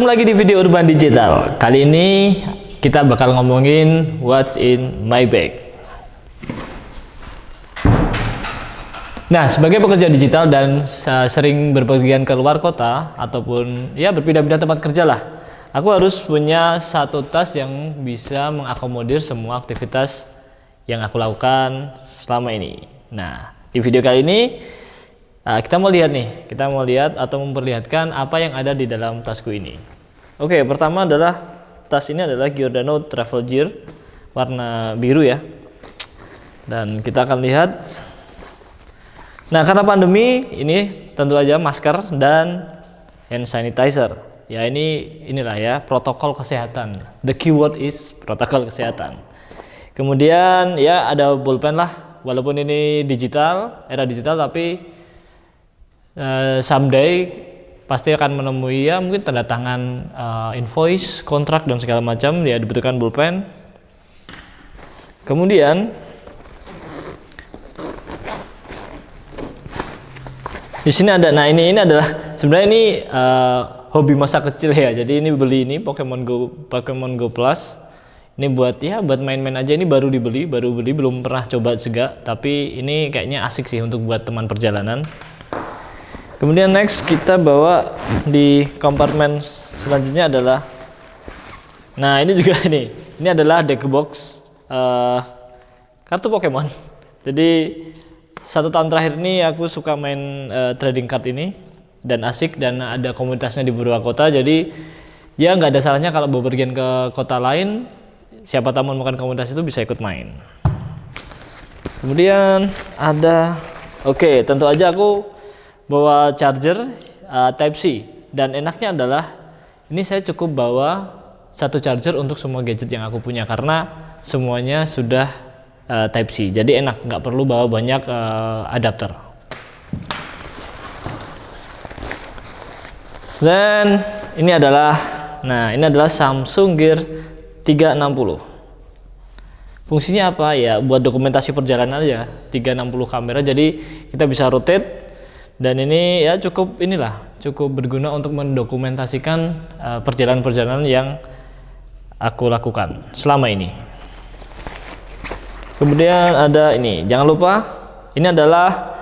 Ketemu lagi di video Urban Digital. Kali ini kita bakal ngomongin what's in my bag. Nah, sebagai pekerja digital dan sering berpergian ke luar kota ataupun ya berpindah-pindah tempat kerja lah, aku harus punya satu tas yang bisa mengakomodir semua aktivitas yang aku lakukan selama ini. Nah, di video kali ini kita mau lihat atau memperlihatkan apa yang ada di dalam tasku ini. Oke, pertama adalah tas ini adalah Giordano Travel Gear warna biru ya. Dan kita akan lihat. Nah, karena pandemi ini tentu aja masker dan hand sanitizer. Ya inilah ya protokol kesehatan. The keyword is protokol kesehatan. Kemudian ya ada pulpen lah. Walaupun ini era digital tapi someday pasti akan menemui ya mungkin tanda tangan invoice, kontrak dan segala macam, ya dibutuhkan pulpen. Kemudian di sini ada, nah ini adalah sebenarnya ini hobi masa kecil ya. Jadi ini beli ini Pokemon Go Plus. Ini buat main-main aja. Ini baru beli belum pernah coba juga. Tapi ini kayaknya asik sih untuk buat teman perjalanan. Kemudian next kita bawa di kompartemen selanjutnya adalah, nah ini juga ini adalah deck box kartu Pokemon. Jadi 1 tahun terakhir ini aku suka main trading card ini dan asik, dan ada komunitasnya di beberapa kota. Jadi ya nggak ada salahnya kalau bepergian ke kota lain, siapa tahu menemukan komunitas itu bisa ikut main. Kemudian ada, tentu aja aku bawa charger Type C, dan enaknya adalah ini saya cukup bawa satu charger untuk semua gadget yang aku punya karena semuanya sudah Type C, jadi enak, nggak perlu bawa banyak adapter. Dan ini adalah Samsung Gear 360. Fungsinya apa ya? Buat dokumentasi perjalanan aja. 360 kamera, jadi kita bisa rotate. Dan ini ya cukup berguna untuk mendokumentasikan perjalanan-perjalanan yang aku lakukan selama ini. Kemudian ada ini, jangan lupa ini adalah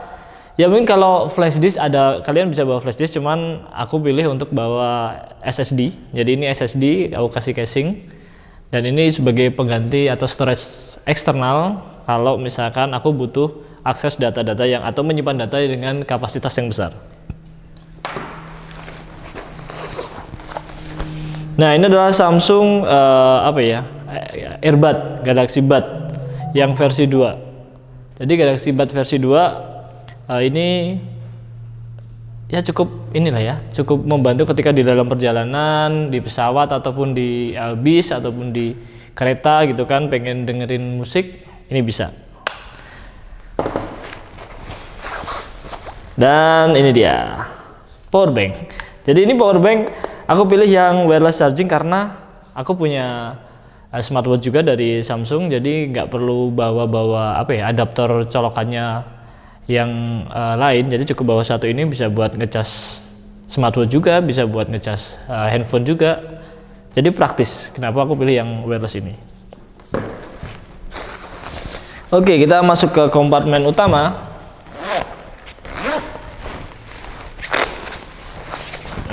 ya mungkin kalau flash disk ada, kalian bisa bawa flash disk, cuman aku pilih untuk bawa SSD. Jadi ini SSD aku kasih casing, dan ini sebagai pengganti atau storage eksternal kalau misalkan aku butuh akses data-data atau menyimpan data dengan kapasitas yang besar. Nah, ini adalah Samsung Earbud Galaxy Buds yang versi 2. Jadi Galaxy Buds versi 2 ini ya cukup membantu ketika di dalam perjalanan, di pesawat ataupun di bis ataupun di kereta gitu kan, pengen dengerin musik, ini bisa. Dan ini dia power bank. Jadi ini power bank aku pilih yang wireless charging karena aku punya smartwatch juga dari Samsung, jadi nggak perlu bawa adapter colokannya yang lain. Jadi cukup bawa satu ini, bisa buat ngecas smartwatch juga, bisa buat ngecas handphone juga. Jadi praktis. Kenapa aku pilih yang wireless ini? Oke, kita masuk ke kompartemen utama.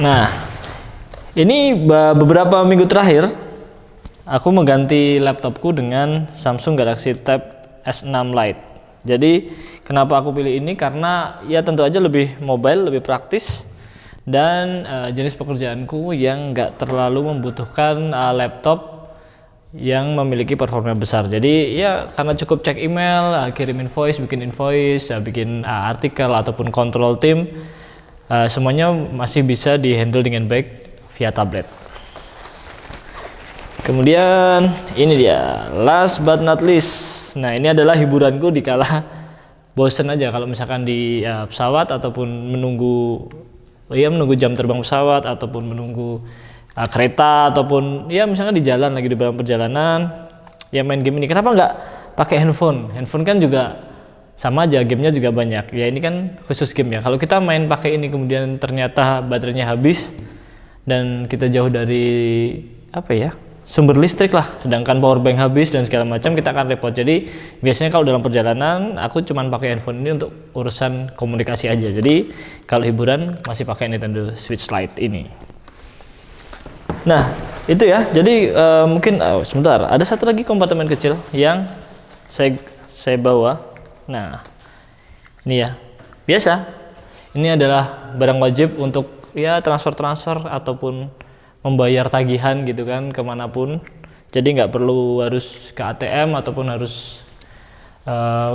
Nah, ini beberapa minggu terakhir aku mengganti laptopku dengan Samsung Galaxy Tab S6 Lite. Jadi kenapa aku pilih ini? Karena ya tentu aja lebih mobile, lebih praktis, dan jenis pekerjaanku yang nggak terlalu membutuhkan laptop yang memiliki performa besar. Jadi ya karena cukup cek email, kirim invoice, bikin artikel ataupun kontrol tim, semuanya masih bisa dihandle dengan baik via tablet. Kemudian ini dia, last but not least. Nah, ini adalah hiburanku dikala bosen aja kalau misalkan di pesawat ataupun menunggu jam terbang pesawat ataupun menunggu kereta ataupun ya misalkan di jalan, lagi di dalam perjalanan ya main game ini. Kenapa nggak pakai handphone? Handphone kan juga sama aja, gamenya juga banyak. Ya ini kan khusus game ya. Kalau kita main pakai ini kemudian ternyata baterainya habis, dan kita jauh dari apa ya, sumber listrik lah, sedangkan power bank habis dan segala macam, kita akan repot. Jadi biasanya kalau dalam perjalanan aku cuman pakai handphone ini untuk urusan komunikasi aja. Jadi kalau hiburan masih pakai Nintendo Switch Lite ini. Nah itu ya, jadi mungkin sebentar, ada satu lagi kompartemen kecil yang saya bawa. Nah ini ya, biasa ini adalah barang wajib untuk ya transfer ataupun membayar tagihan gitu kan kemanapun. Jadi nggak perlu harus ke ATM ataupun harus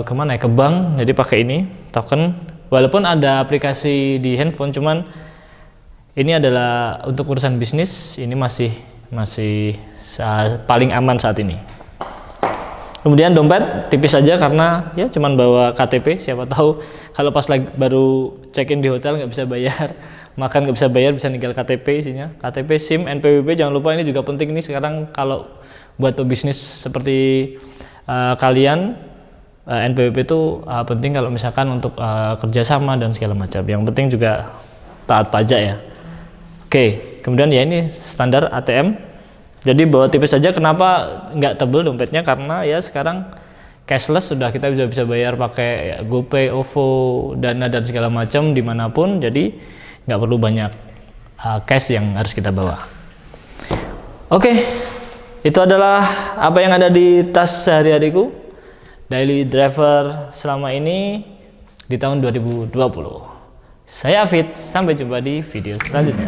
kemana ya, ke bank. Jadi pakai ini token, walaupun ada aplikasi di handphone, cuman ini adalah untuk urusan bisnis, ini masih paling aman saat ini. Kemudian dompet tipis saja karena ya cuman bawa KTP, siapa tahu kalau pas lagi baru check-in di hotel nggak bisa bayar, makan nggak bisa bayar, bisa tinggal KTP isinya. KTP, SIM, NPWP jangan lupa, ini juga penting nih sekarang kalau buat bisnis seperti kalian. NPWP itu penting kalau misalkan untuk kerjasama dan segala macam. Yang penting juga taat pajak ya. Oke, kemudian ya ini standar ATM. Jadi bawa tipis saja. Kenapa nggak tebel dompetnya? Karena ya sekarang cashless sudah, kita bisa bayar pakai GoPay, OVO, Dana dan segala macam dimanapun. Jadi nggak perlu banyak cash yang harus kita bawa. Oke, itu adalah apa yang ada di tas sehari-hariku daily driver selama ini di tahun 2020. Saya Afid, sampai jumpa di video selanjutnya.